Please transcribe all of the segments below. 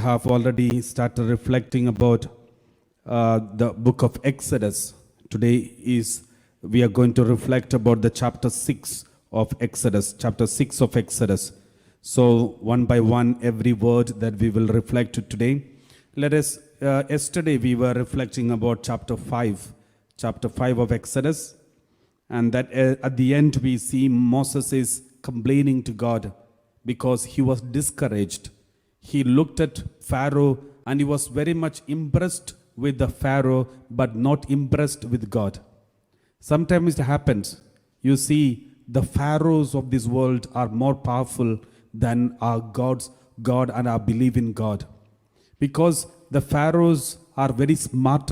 have already started reflecting about the book of Exodus. Today we are going to reflect about the chapter 6 of Exodus, chapter 6 of Exodus. So one by one, every word that we will reflect today. Let us, yesterday we were reflecting about chapter 5 of Exodus. And that at the end we see Moses is complaining to God because he was discouraged. He looked at Pharaoh and he was very much impressed with the Pharaoh but not impressed with God. Sometimes it happens. You see, the pharaohs of this world are more powerful than our God and our belief in God. Because the pharaohs are very smart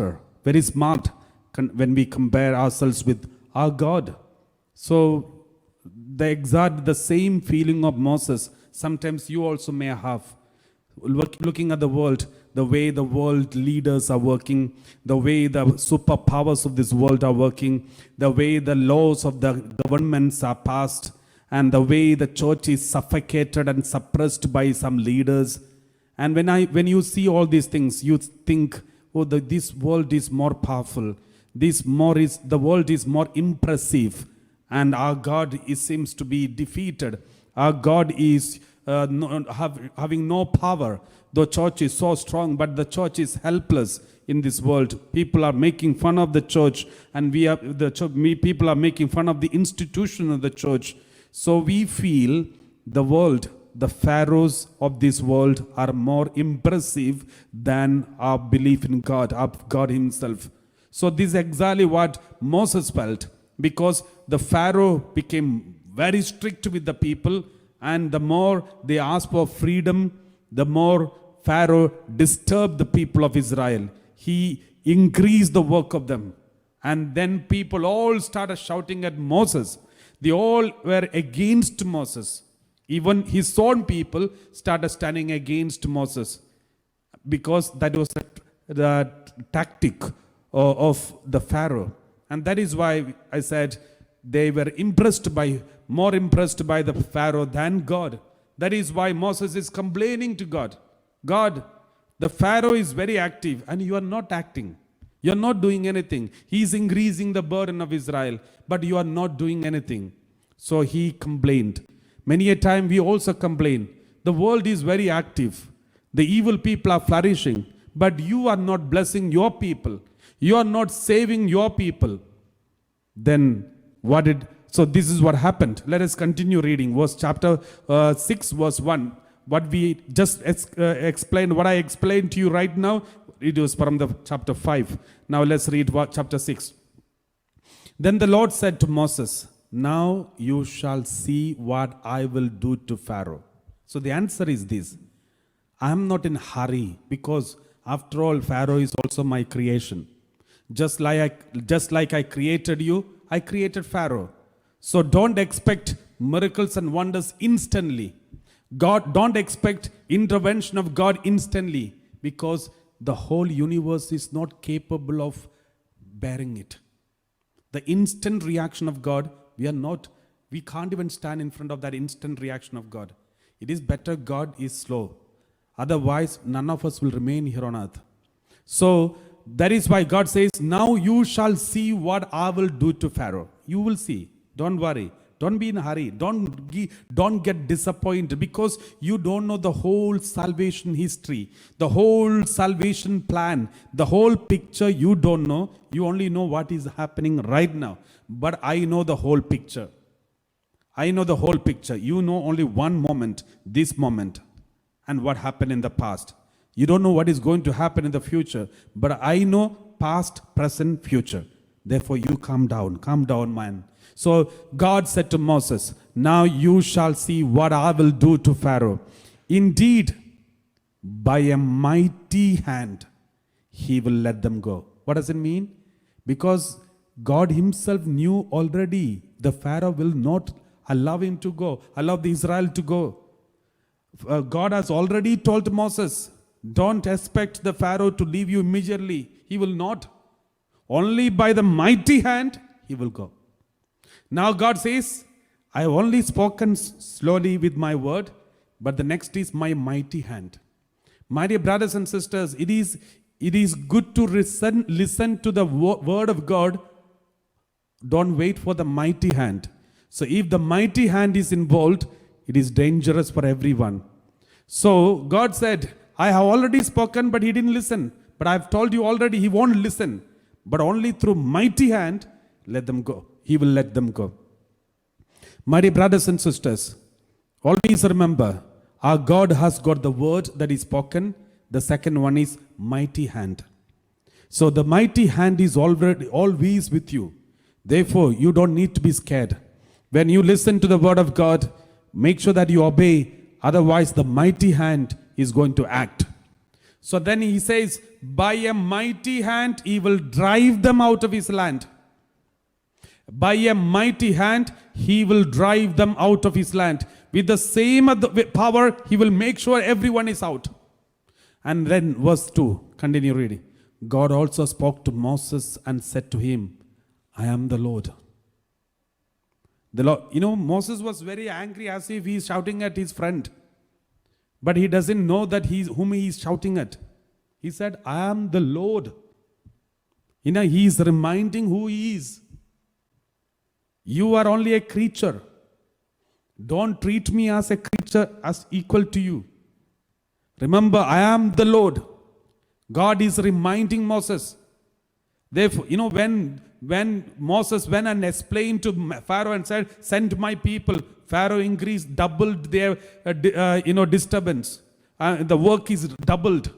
when we compare ourselves with our God. So the same feeling of Moses, sometimes you also may have. Looking at the world, the way the world leaders are working, the way the superpowers of this world are working, the way the laws of the governments are passed, and the way the church is suffocated and suppressed by some leaders. And when you see all these things, you think, oh, this world is more powerful. The world is more impressive, and our God seems to be defeated. Our God is having no power. The church is so strong, but the church is helpless in this world. People are making fun of the church, and people are making fun of the institution of the church. So we feel the pharaohs of this world are more impressive than our belief in God, our God himself. So this is exactly what Moses felt, because the Pharaoh became very strict with the people, and the more they asked for freedom, the more Pharaoh disturbed the people of Israel. He increased the work of them. And then people all started shouting at Moses. They all were against Moses. Even his own people started standing against Moses, because that was the tactic of the Pharaoh. And that is why I said they were more impressed by the Pharaoh than God. That is why Moses is complaining to God. God, the Pharaoh is very active and you are not acting. You are not doing anything. He is increasing the burden of Israel, but you are not doing anything. So he complained. Many a time we also complain. The world is very active. The evil people are flourishing, but you are not blessing your people. You are not saving your people. Then so this is what happened. Let us continue reading. Chapter 6, verse 1. What we just explained, what I explained to you right now, it was from the chapter 5. Now let's read chapter 6. Then the Lord said to Moses, now you shall see what I will do to Pharaoh. So the answer is this. I am not in a hurry, because after all, Pharaoh is also my creation. Just like I created you, I created Pharaoh. So don't expect miracles and wonders instantly. Don't expect intervention of God instantly, because the whole universe is not capable of bearing it. The instant reaction of God, we can't even stand in front of that instant reaction of God. It is better God is slow. Otherwise, none of us will remain here on earth. So that is why God says, now you shall see what I will do to Pharaoh. You will see. Don't worry. Don't be in a hurry. Don't get disappointed, because you don't know the whole salvation history, the whole salvation plan, the whole picture you don't know. You only know what is happening right now. But I know the whole picture. I know the whole picture. You know only one moment, this moment, and what happened in the past. You don't know what is going to happen in the future, but I know past, present, future. Therefore, you calm down, man. So God said to Moses, now you shall see what I will do to Pharaoh. Indeed, by a mighty hand, he will let them go. What does it mean? Because God himself knew already the Pharaoh will not allow him to go, allow the Israel to go. God has already told Moses, don't expect the Pharaoh to leave you immediately. He will not. Only by the mighty hand, he will go. Now God says, I have only spoken slowly with my word, but the next is my mighty hand. My dear brothers and sisters, it is good to listen to the word of God. Don't wait for the mighty hand. So if the mighty hand is involved, it is dangerous for everyone. So God said, I have already spoken, but he didn't listen. But I've told you already, he won't listen. But only through mighty hand, let them go. He will let them go. My dear brothers and sisters, always remember, our God has got the word that is spoken. The second one is mighty hand. So the mighty hand is always with you. Therefore, you don't need to be scared. When you listen to the word of God, make sure that you obey. Otherwise, the mighty hand is going to act. So then he says, by a mighty hand, he will drive them out of his land. By a mighty hand, he will drive them out of his land. With the same power, he will make sure everyone is out. And then verse 2, continue reading. God also spoke to Moses and said to him, I am the Lord. The Lord, Moses was very angry as if he is shouting at his friend. But he doesn't know that whom he is shouting at. He said, I am the Lord. He is reminding who he is. You are only a creature. Don't treat me as a creature as equal to you. Remember, I am the Lord. God is reminding Moses. Therefore, when Moses went and explained to Pharaoh and said, send my people, Pharaoh increased, doubled their disturbance. The work is doubled.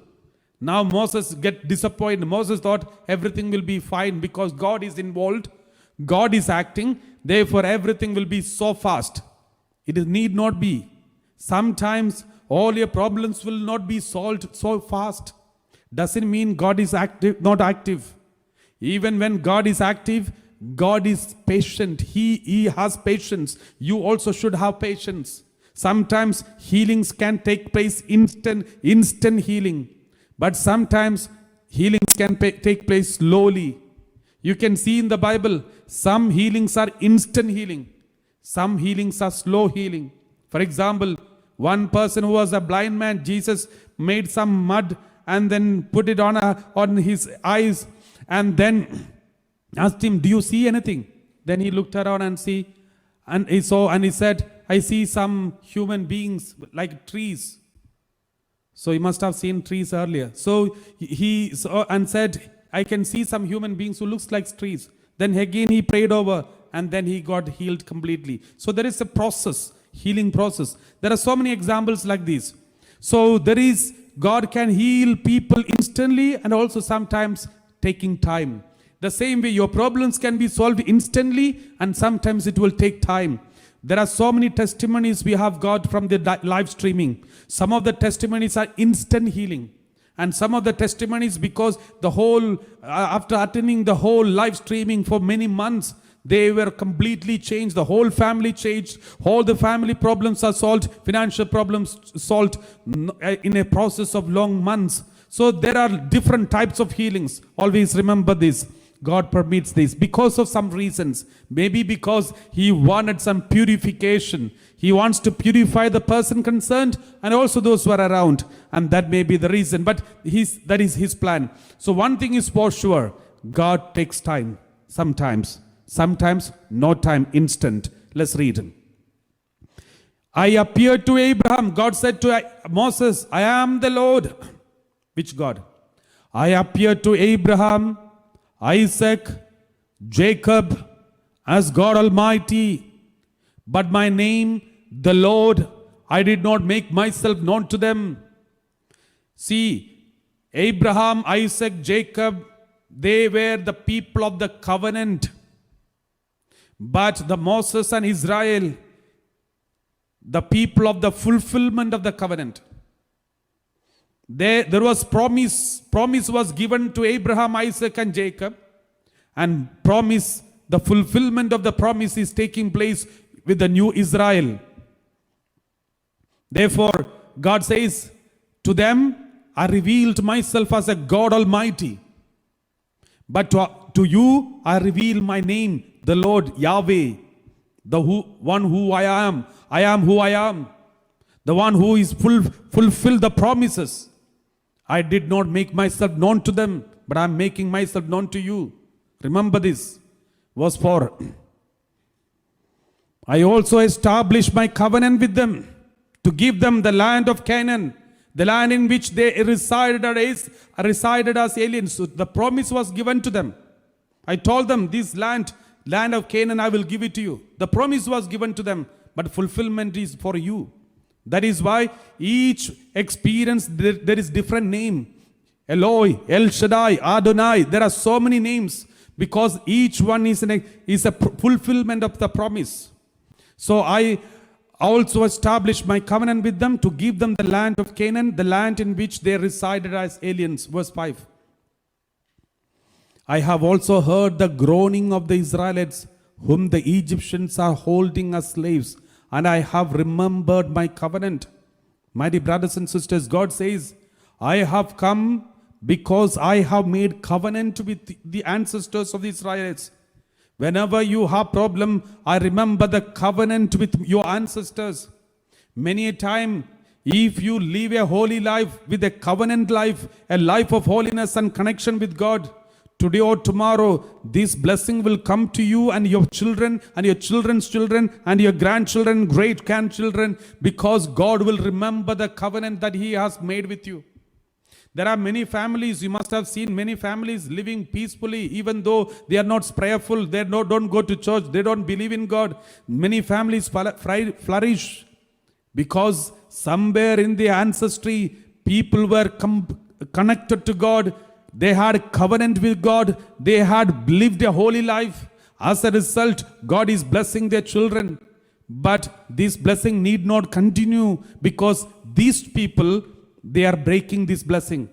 Now Moses get disappointed. Moses thought everything will be fine because God is involved. God is acting. Therefore, everything will be so fast. It need not be. Sometimes all your problems will not be solved so fast. Doesn't mean God is active, not active. Even when God is active, God is patient. He has patience. You also should have patience. Sometimes healings can take place instant healing. But sometimes healings can take place slowly. You can see in the Bible, some healings are instant healing. Some healings are slow healing. For example, one person who was a blind man, Jesus made some mud and then put it on his eyes and then asked him, do you see anything? Then he looked around and he saw and he said, I see some human beings like trees. So he must have seen trees earlier. So he saw and said, I can see some human beings who looks like trees. Then again he prayed over and then he got healed completely. So there is a process, healing process. There are so many examples like this. So God can heal people instantly and also sometimes taking time. The same way your problems can be solved instantly and sometimes it will take time. There are so many testimonies we have got from the live streaming. Some of the testimonies are instant healing. And some of the testimonies because after attending the whole live streaming for many months, they were completely changed. The whole family changed. All the family problems are solved. Financial problems solved in a process of long months. So there are different types of healings. Always remember this. God permits this because of some reasons. Maybe because he wanted some purification. He wants to purify the person concerned and also those who are around. And that may be the reason. But that is his plan. So one thing is for sure. God takes time sometimes. Sometimes no time, instant. Let's read. I appeared to Abraham. God said to Moses, I am the Lord. Which God? I appeared to Abraham, Isaac, Jacob as God Almighty. But my name, the Lord, I did not make myself known to them. See, Abraham, Isaac, Jacob, they were the people of the covenant. But the Moses and Israel, the people of the fulfillment of the covenant. There was promise. Promise was given to Abraham, Isaac and Jacob. And the fulfillment of the promise is taking place with the new Israel. Therefore, God says, to them, I revealed myself as a God Almighty. But to you, I reveal my name, the Lord Yahweh, one who I am who I am, the one who is fulfill the promises. I did not make myself known to them, but I am making myself known to you. Remember this. Verse 4. I also established my covenant with them to give them the land of Canaan, the land in which they resided as aliens. So the promise was given to them. I told them, this land of Canaan, I will give it to you. The promise was given to them, but fulfillment is for you. That is why each experience, there is different name. Eloi, El Shaddai, Adonai. There are so many names because each one is a fulfillment of the promise. So I also established my covenant with them to give them the land of Canaan, the land in which they resided as aliens. Verse 5. I have also heard the groaning of the Israelites, whom the Egyptians are holding as slaves, and I have remembered my covenant. My dear brothers and sisters, God says, I have come because I have made covenant with the ancestors of the Israelites. Whenever you have problem, I remember the covenant with your ancestors. Many a time, if you live a holy life with a covenant life, a life of holiness and connection with God, today or tomorrow, this blessing will come to you and your children and your children's children and your grandchildren, great grandchildren, because God will remember the covenant that He has made with you. There are many families, you must have seen many families living peacefully, even though they are not prayerful, they don't go to church, they don't believe in God. Many families flourish because somewhere in the ancestry, people were connected to God. They had covenant with God. They had lived a holy life. As a result, God is blessing their children. But this blessing need not continue because these people, they are breaking this blessing.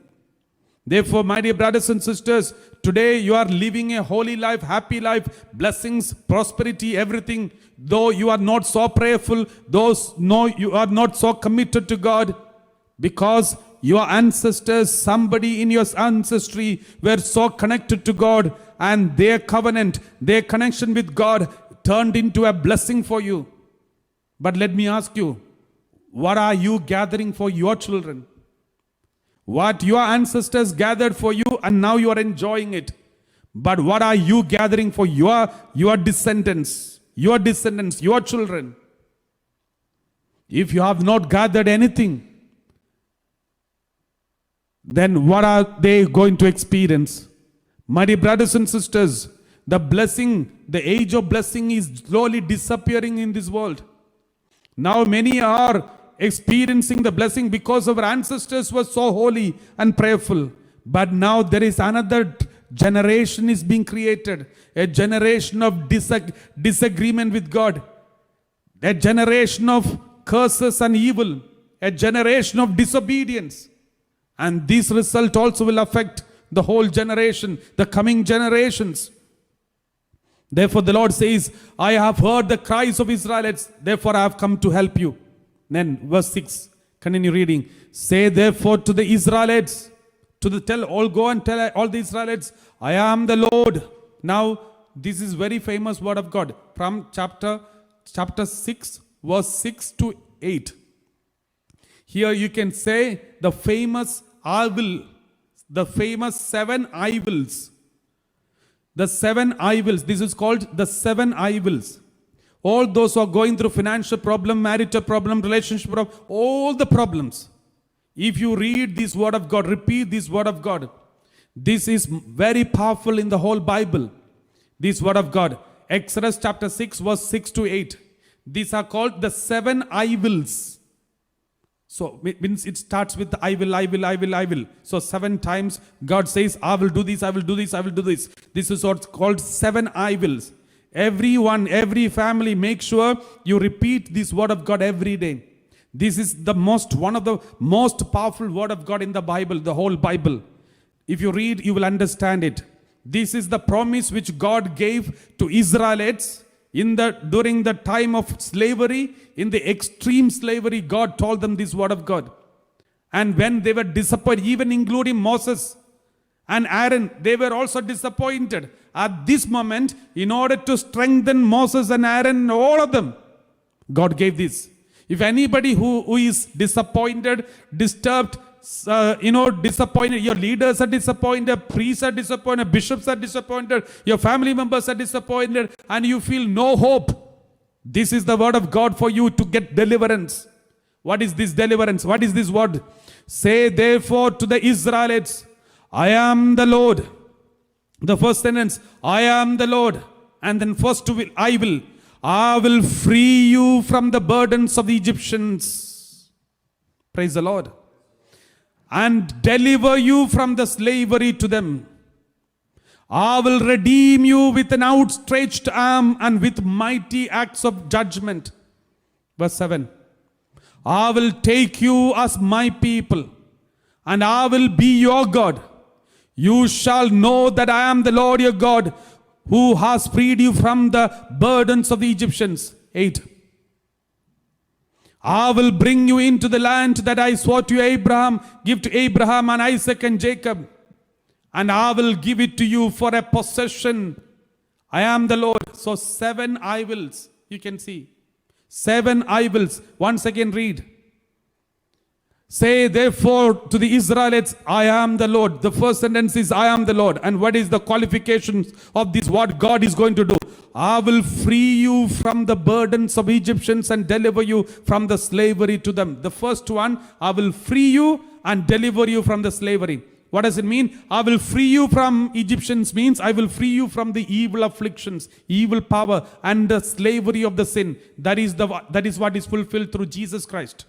Therefore, my dear brothers and sisters, today you are living a holy life, happy life, blessings, prosperity, everything. Though you are not so prayerful, you are not so committed to God, because your ancestors, somebody in your ancestry were so connected to God, and their covenant, their connection with God turned into a blessing for you. But let me ask you, what are you gathering for your children? What your ancestors gathered for you and now you are enjoying it. But what are you gathering for your descendants, your children? If you have not gathered anything, then what are they going to experience? My dear brothers and sisters, the blessing, the age of blessing is slowly disappearing in this world. Now many are experiencing the blessing because our ancestors were so holy and prayerful. But now there is another generation is being created. A generation of disagreement with God. A generation of curses and evil. A generation of disobedience. And this result also will affect the whole generation, the coming generations. Therefore the Lord says, I have heard the cries of Israelites, therefore I have come to help you. Then verse 6, continue reading. Say therefore to the Israelites, go and tell all the Israelites, I am the Lord. Now this is very famous word of God from chapter 6, verse 6 to 8. Here you can say the famous the famous 7 I wills. The 7 I wills. This is called the 7 I wills. All those who are going through financial problem, marital problem, relationship problem, all the problems. If you read this word of God, repeat this word of God. This is very powerful in the whole Bible. This word of God. Exodus chapter 6 verse 6 to 8. These are called the 7 I wills. So it starts with I will. So 7 times God says, I will do this, I will do this, I will do this. This is what's called 7 I wills. Everyone, every family, make sure you repeat this word of God every day. This is one of the most powerful word of God in the Bible, the whole Bible. If you read, you will understand it. This is the promise which God gave to Israelites during the time of slavery, in the extreme slavery. God told them this word of God. And when they were disappointed, even including Moses and Aaron, they were also disappointed. At this moment, in order to strengthen Moses and Aaron, all of them, God gave this. If anybody who is disappointed, disturbed, disappointed, your leaders are disappointed, priests are disappointed, bishops are disappointed, your family members are disappointed, and you feel no hope. This is the word of God for you to get deliverance. What is this deliverance? What is this word? Say therefore to the Israelites, I am the Lord. The first sentence, I am the Lord. And then first I will free you from the burdens of the Egyptians. Praise the Lord. And deliver you from the slavery to them. I will redeem you with an outstretched arm and with mighty acts of judgment. Verse 7. I will take you as my people, and I will be your God. You shall know that I am the Lord your God, who has freed you from the burdens of the Egyptians. 8. I will bring you into the land that I swore to Abraham, give to Abraham and Isaac and Jacob, and I will give it to you for a possession. I am the Lord. So 7 I wills, you can see. 7 I wills. Once again read. Say therefore to the Israelites, I am the Lord. The first sentence is I am the Lord. And what is the qualifications of this? What God is going to do? I will free you from the burdens of Egyptians and deliver you from the slavery to them. The first one, I will free you and deliver you from the slavery. What does it mean? I will free you from Egyptians means I will free you from the evil afflictions, evil power, and the slavery of the sin. That is what is fulfilled through Jesus Christ.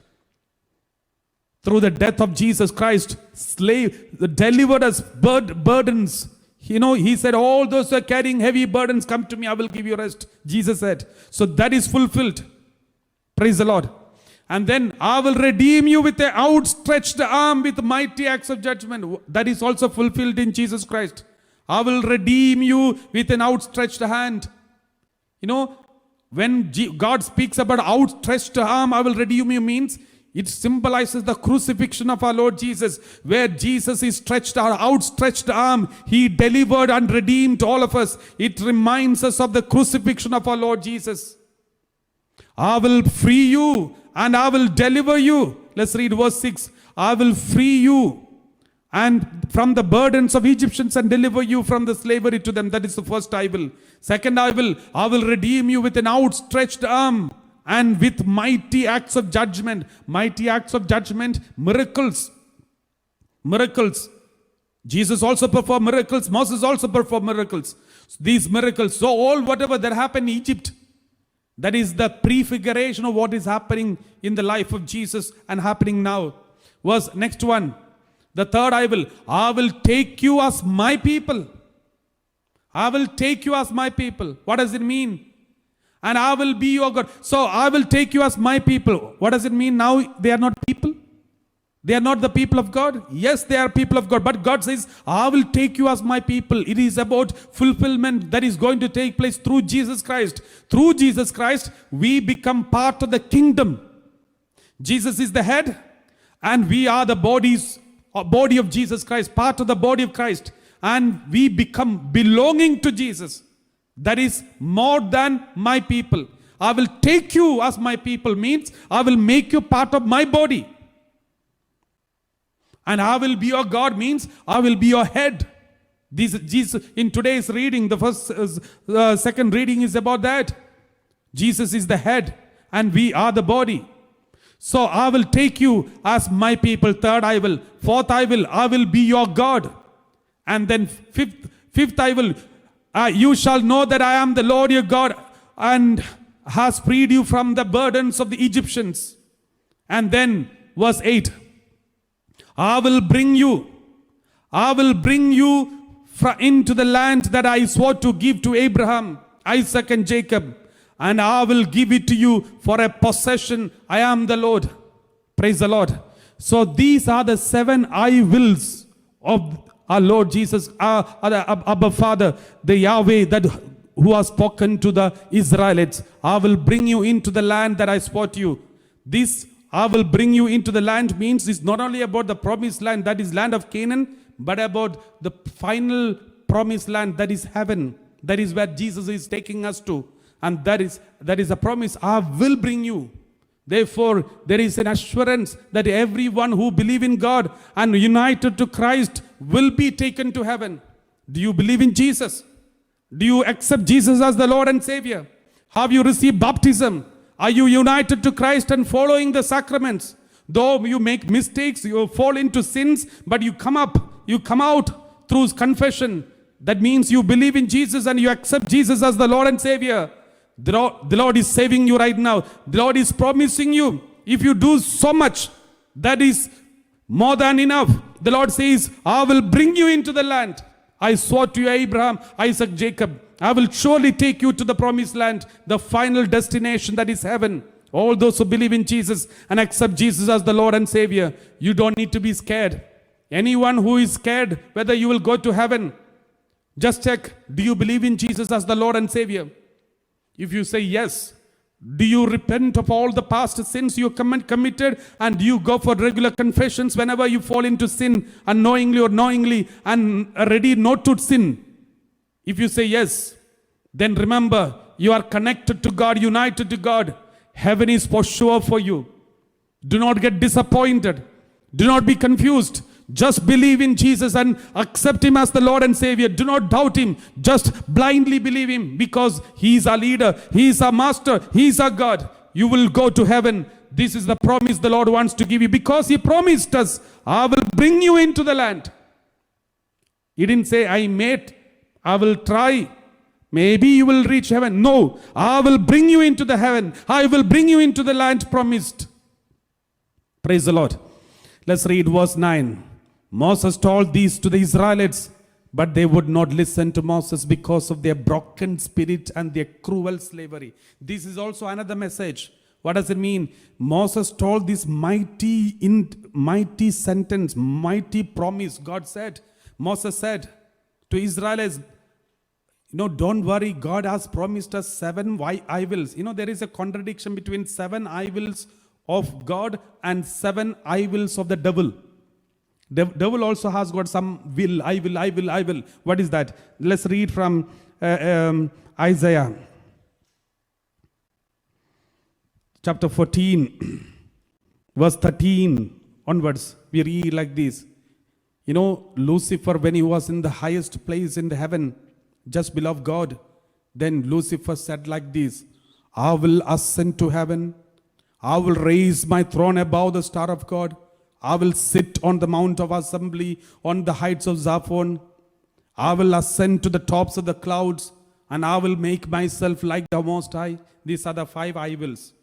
Through the death of Jesus Christ, delivered us burdens. He said, all those who are carrying heavy burdens, come to me, I will give you rest. Jesus said. So that is fulfilled. Praise the Lord. And then I will redeem you with an outstretched arm with mighty acts of judgment. That is also fulfilled in Jesus Christ. I will redeem you with an outstretched hand. When God speaks about outstretched arm, I will redeem you means it symbolizes the crucifixion of our Lord Jesus, where Jesus is stretched out, outstretched arm. He delivered and redeemed all of us. It reminds us of the crucifixion of our Lord Jesus. I will free you and I will deliver you. Let's read verse 6. I will free you and from the burdens of Egyptians and deliver you from the slavery to them. That is the first I will. Second I will redeem you with an outstretched arm and with mighty acts of judgment. Mighty acts of judgment, miracles. Miracles. Jesus also performed miracles. Moses also performed miracles. These miracles. So all whatever that happened in Egypt, that is the prefiguration of what is happening in the life of Jesus and happening now. Was next one. The third I will take you as my people. I will take you as my people. What does it mean? And I will be your God. So I will take you as my people. What does it mean? Now they are not people? They are not the people of God? Yes, they are people of God. But God says, I will take you as my people. It is about fulfillment that is going to take place through Jesus Christ. Through Jesus Christ, we become part of the kingdom. Jesus is the head, and we are the body of Jesus Christ, part of the body of Christ. And we become belonging to Jesus. That is more than my people. I will take you as my people means I will make you part of my body. And I will be your God means I will be your head. Jesus, in today's reading, the second reading is about that. Jesus is the head and we are the body. So I will take you as my people. Third I will. Fourth I will be your God. And then fifth I will. You shall know that I am the Lord your God and has freed you from the burdens of the Egyptians. And then verse 8. I will bring you into the land that I swore to give to Abraham, Isaac and Jacob. And I will give it to you for a possession. I am the Lord. Praise the Lord. So these are the 7 I wills of our Lord Jesus, our Abba Father, the Yahweh who has spoken to the Israelites. I will bring you into the land that I swore to you. This I will bring you into the land means it's not only about the promised land, that is land of Canaan, but about the final promised land, that is heaven. That is where Jesus is taking us to. And that is a promise. I will bring you. Therefore, there is an assurance that everyone who believes in God and united to Christ will be taken to heaven. Do you believe in Jesus? Do you accept Jesus as the Lord and Savior? Have you received baptism? Are you united to Christ and following the sacraments? Though you make mistakes, you fall into sins, but you come out through confession. That means you believe in Jesus and you accept Jesus as the Lord and Savior. The Lord is saving you right now. The Lord is promising you, if you do so much, that is more than enough. The Lord says, I will bring you into the land. I swore to you, Abraham, Isaac, Jacob, I will surely take you to the promised land, the final destination, that is heaven. All those who believe in Jesus and accept Jesus as the Lord and Savior, you don't need to be scared. Anyone who is scared whether you will go to heaven, just check, do you believe in Jesus as the Lord and Savior? If you say yes, do you repent of all the past sins you committed, and do you go for regular confessions whenever you fall into sin, unknowingly or knowingly, and are ready not to sin? If you say yes, then remember, you are connected to God, united to God. Heaven is for sure for you. Do not get disappointed. Do not be confused. Just believe in Jesus and accept Him as the Lord and Savior. Do not doubt Him. Just blindly believe Him, because He is our leader. He is our master. He is our God. You will go to heaven. This is the promise the Lord wants to give you, because He promised us, I will bring you into the land. He didn't say, I will try. Maybe you will reach heaven. No, I will bring you into the heaven. I will bring you into the land promised. Praise the Lord. Let's read verse 9. Moses told these to the Israelites, but they would not listen to Moses because of their broken spirit and their cruel slavery. This is also another message. What does it mean? Moses told this mighty sentence, mighty promise. God said, Moses said to Israelites, don't worry, God has promised us 7 I wills. There is a contradiction between 7 I wills of God and 7 I wills of the devil. Devil also has got some will, I will. What is that? Let's read from Isaiah chapter 14, verse 13 onwards. We read like this. Lucifer, when he was in the highest place in the heaven, just below God, then Lucifer said like this, I will ascend to heaven. I will raise my throne above the star of God. I will sit on the mount of assembly on the heights of Zaphon. I will ascend to the tops of the clouds, and I will make myself like the Most High. These are the 5 I wills.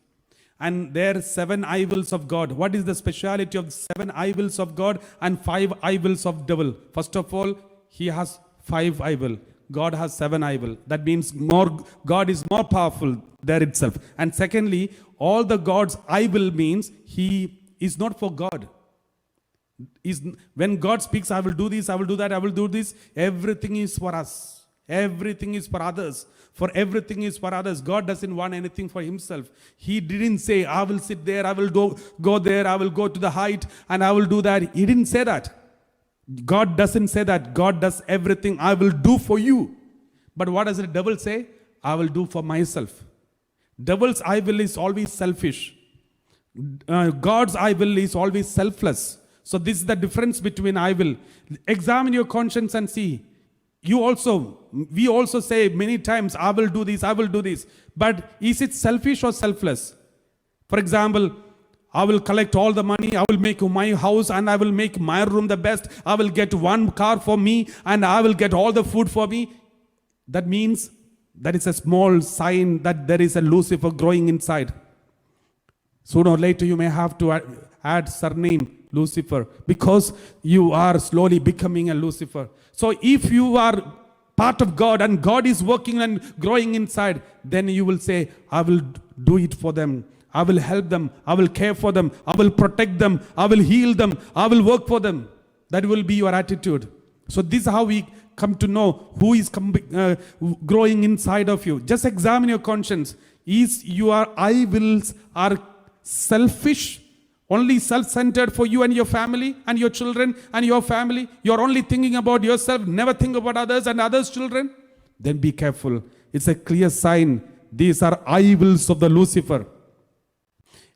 And there are 7 I wills of God. What is the speciality of 7 I wills of God and 5 I wills of devil? First of all, he has 5 I will. God has 7 I will. That means God is more powerful there itself. And secondly, all the God's I will means He is not for God. When God speaks, I will do this, I will do that, I will do this, everything is for us. Everything is for others. For everything is for others. God doesn't want anything for Himself. He didn't say, I will sit there, I will go there, I will go to the height, and I will do that. He didn't say that. God doesn't say that. God does everything I will do for you. But what does the devil say? I will do for myself. Devil's I will is always selfish. God's I will is always selfless. So this is the difference between I will. Examine your conscience and see. We also say many times, I will do this, I will do this. But is it selfish or selfless? For example, I will collect all the money, I will make my house and I will make my room the best. I will get 1 car for me and I will get all the food for me. That means that is a small sign that there is a Lucifer growing inside. Sooner or later you may have to add surname Lucifer, because you are slowly becoming a Lucifer. So if you are part of God and God is working and growing inside, then you will say, I will do it for them. I will help them. I will care for them. I will protect them. I will heal them. I will work for them. That will be your attitude. So this is how we come to know who is growing inside of you. Just examine your conscience. Is your I wills are selfish, only self-centered for you and your family and your children and your family? You're only thinking about yourself, never think about others and others' children? Then be careful. It's a clear sign. These are I wills of the Lucifer.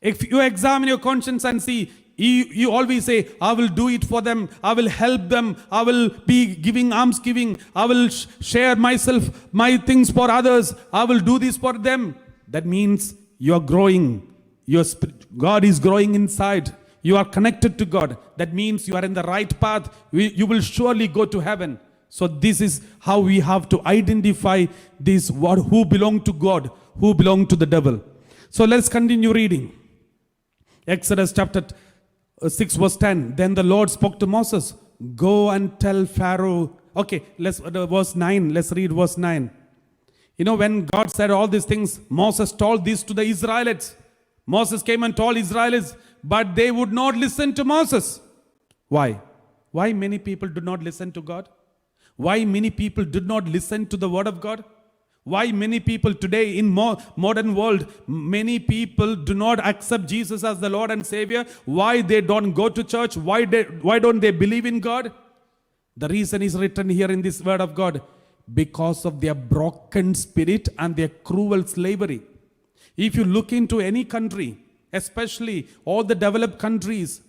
If you examine your conscience and see, you always say, I will do it for them, I will help them, I will be giving almsgiving, I will share myself, my things for others, I will do this for them. That means you are growing. Your spirit, God is growing inside. You are connected to God. That means you are in the right path. You will surely go to heaven. So this is how we have to identify this, who belong to God, who belong to the devil. So let's continue reading. Exodus chapter 6 verse 10. Then the Lord spoke to Moses, go and tell Pharaoh. Okay, verse 9. Let's read verse 9. You know, when God said all these things, Moses told this to the Israelites. Moses came and told Israelites, but they would not listen to Moses. Why? Why many people do not listen to God? Why many people did not listen to the word of God? Why many people today in modern world, many people do not accept Jesus as the Lord and Savior? Why they don't go to church? Why don't they believe in God? The reason is written here in this word of God. Because of their broken spirit and their cruel slavery. If you look into any country, especially all the developed countries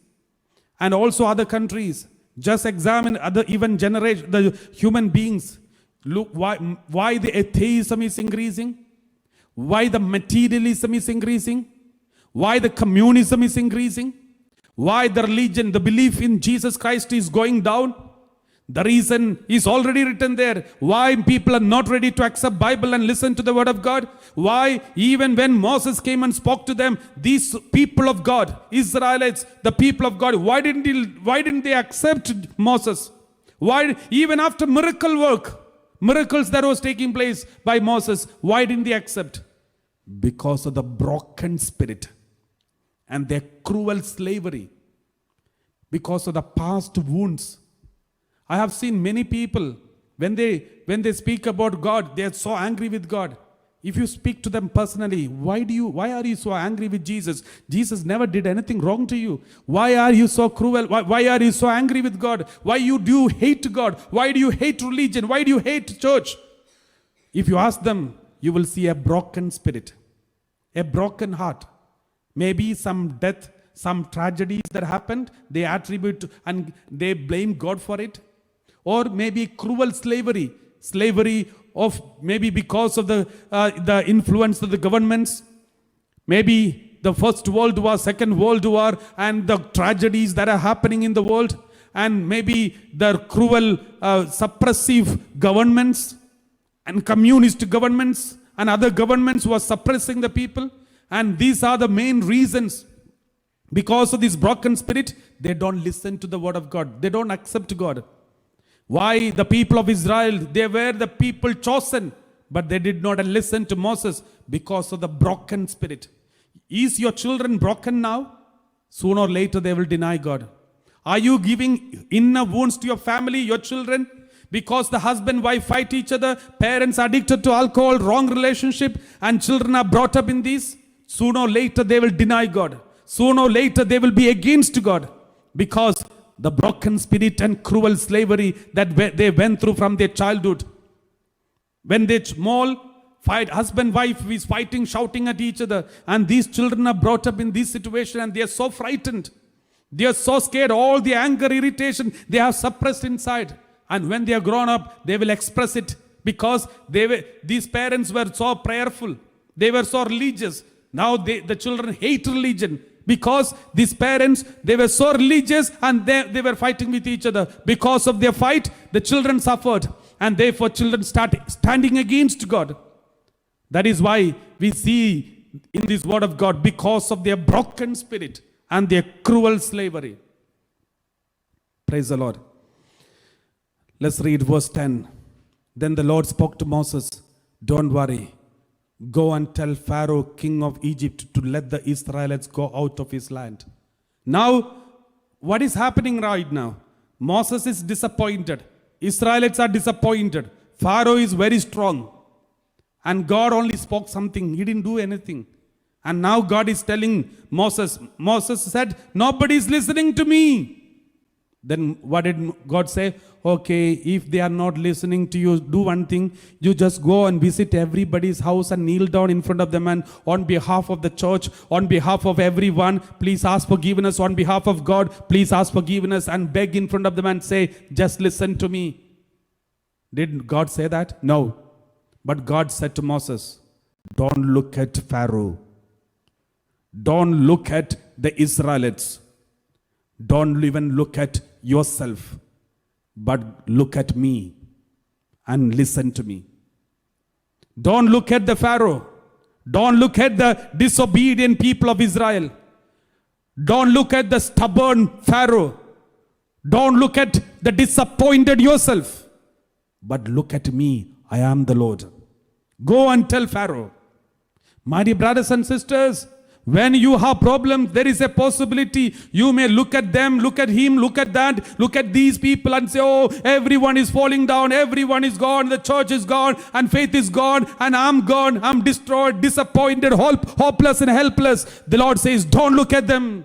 and also other countries, just examine other even generation, the human beings. Look why the atheism is increasing, why the materialism is increasing, why the communism is increasing, why the religion, the belief in Jesus Christ is going down. The reason is already written there. Why people are not ready to accept Bible and listen to the word of God. Why even when Moses came and spoke to them, these people of God, Israelites, the people of God, why didn't they accept Moses? Why even after miracles that was taking place by Moses, why didn't they accept? Because of the broken spirit and their cruel slavery. Because of the past wounds. I have seen many people, when they speak about God, they are so angry with God. If you speak to them personally, why are you so angry with Jesus? Jesus never did anything wrong to you. Why are you so cruel? Why are you so angry with God? Why do you hate God? Why do you hate religion? Why do you hate church? If you ask them, you will see a broken spirit, a broken heart. Maybe some death, some tragedies that happened, they attribute and they blame God for it. Or maybe cruel slavery of maybe because of the influence of the governments, maybe the First World War, Second World War, and the tragedies that are happening in the world, and maybe the cruel suppressive governments and communist governments and other governments who are suppressing the people. And these are the main reasons. Because of this broken spirit, they don't listen to the word of God. They don't accept God. Why the people of Israel, they were the people chosen, but they did not listen to Moses because of the broken spirit. Is your children broken now? Sooner or later they will deny God. Are you giving inner wounds to your family, your children? Because the husband, wife fight each other, parents are addicted to alcohol, wrong relationship, and children are brought up in this. Sooner or later they will deny God. Sooner or later they will be against God. Because the broken spirit and cruel slavery that they went through from their childhood. When they small, fight, husband, wife is fighting, shouting at each other. And these children are brought up in this situation and they are so frightened. They are so scared. All the anger, irritation, they have suppressed inside. And when they are grown up, they will express it. Because these parents were so prayerful. They were so religious. Now the children hate religion. Because these parents, they were so religious and they were fighting with each other. Because of their fight, the children suffered. And therefore children start standing against God. That is why we see in this word of God, because of their broken spirit and their cruel slavery. Praise the Lord. Let's read verse 10. Then the Lord spoke to Moses, don't worry. Go and tell Pharaoh, king of Egypt, to let the Israelites go out of his land. Now, what is happening right now? Moses is disappointed. Israelites are disappointed. Pharaoh is very strong. And God only spoke something. He didn't do anything. And now God is telling Moses. Moses said, nobody is listening to me. Then what did God say? Okay, if they are not listening to you, do one thing. You just go and visit everybody's house and kneel down in front of them, and on behalf of the church, on behalf of everyone, please ask forgiveness. On behalf of God, please ask forgiveness and beg in front of them and say, just listen to me. Did God say that? No. But God said to Moses, don't look at Pharaoh. Don't look at the Israelites. Don't even look at yourself, but look at me and listen to me. Don't look at the Pharaoh. Don't look at the disobedient people of Israel. Don't look at the stubborn Pharaoh. Don't look at the disappointed yourself, but look at me. I am the Lord. Go and tell Pharaoh. My dear brothers and sisters, when you have problems, there is a possibility you may look at them, look at him, look at that, look at these people and say, oh, everyone is falling down, everyone is gone, the church is gone, and faith is gone, and I'm gone, I'm destroyed, disappointed, hopeless and helpless. The Lord says, don't look at them.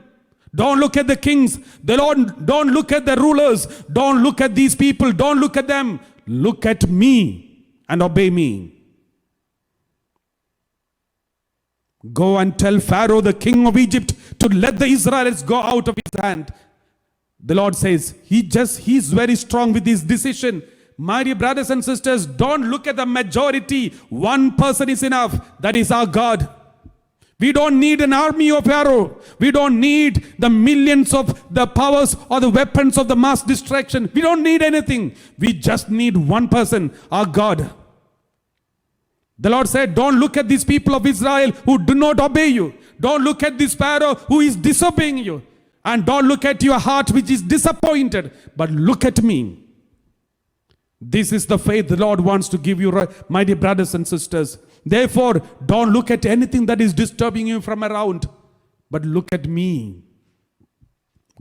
Don't look at the kings. The Lord, don't look at the rulers. Don't look at these people. Don't look at them. Look at me and obey me. Go and tell Pharaoh, the king of Egypt, to let the Israelites go out of his hand. The Lord says, he's very strong with his decision. My dear brothers and sisters, don't look at the majority. One person is enough. That is our God. We don't need an army of Pharaoh. We don't need the millions of the powers or the weapons of the mass destruction. We don't need anything. We just need one person, our God. The Lord said, don't look at these people of Israel who do not obey you. Don't look at this Pharaoh who is disobeying you. And don't look at your heart which is disappointed. But look at me. This is the faith the Lord wants to give you, my dear brothers and sisters. Therefore, don't look at anything that is disturbing you from around. But look at me.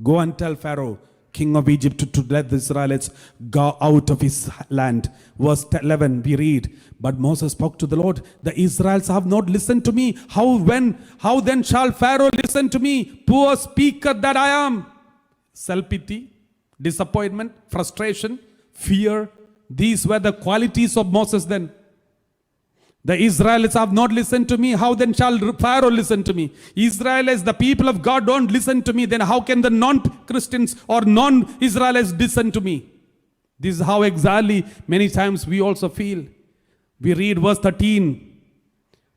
Go and tell Pharaoh, king of Egypt, to let the Israelites go out of his land. Verse 11 we read, but Moses spoke to the Lord, the Israelites have not listened to me. How then shall Pharaoh listen to me, poor speaker that I am? Self-pity, disappointment, frustration, fear. These were the qualities of Moses then. The Israelites have not listened to me. How then shall Pharaoh listen to me? Israelites, the people of God, don't listen to me. Then how can the non-Christians or non-Israelites listen to me? This is how exactly many times we also feel. We read verse 13.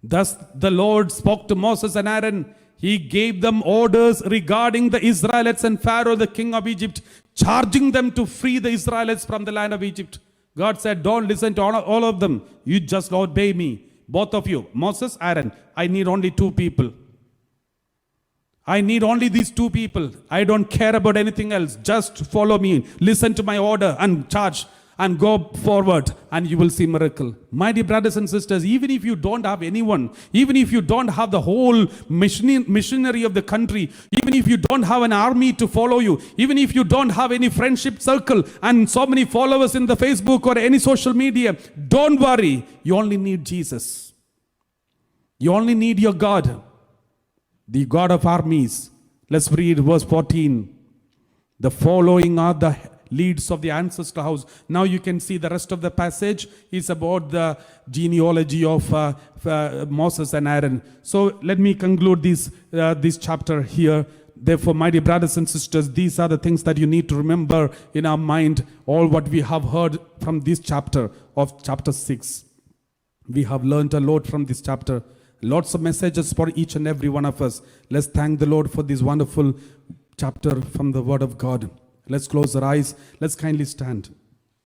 Thus the Lord spoke to Moses and Aaron. He gave them orders regarding the Israelites and Pharaoh, the king of Egypt, charging them to free the Israelites from the land of Egypt. God said, don't listen to all of them. You just obey me. Both of you, Moses, Aaron. I need only two people. I need only these two people. I don't care about anything else. Just follow me. Listen to my order and charge and go forward, and you will see miracle. My dear brothers and sisters, even if you don't have anyone, even if you don't have the whole missionary of the country, even if you don't have an army to follow you, even if you don't have any friendship circle and so many followers in the Facebook or any social media, don't worry. You only need Jesus. You only need your God, the God of armies. Let's read verse 14. The following are the leads of the ancestor house. Now you can see the rest of the passage is about the genealogy of Moses and Aaron. So let me conclude this chapter here. Therefore, my dear brothers and sisters, these are the things that you need to remember in our mind, all what we have heard from this chapter of chapter 6. We have learned a lot from this chapter. Lots of messages for each and every one of us. Let's thank the Lord for this wonderful chapter from the Word of God. Let's close our eyes. Let's kindly stand.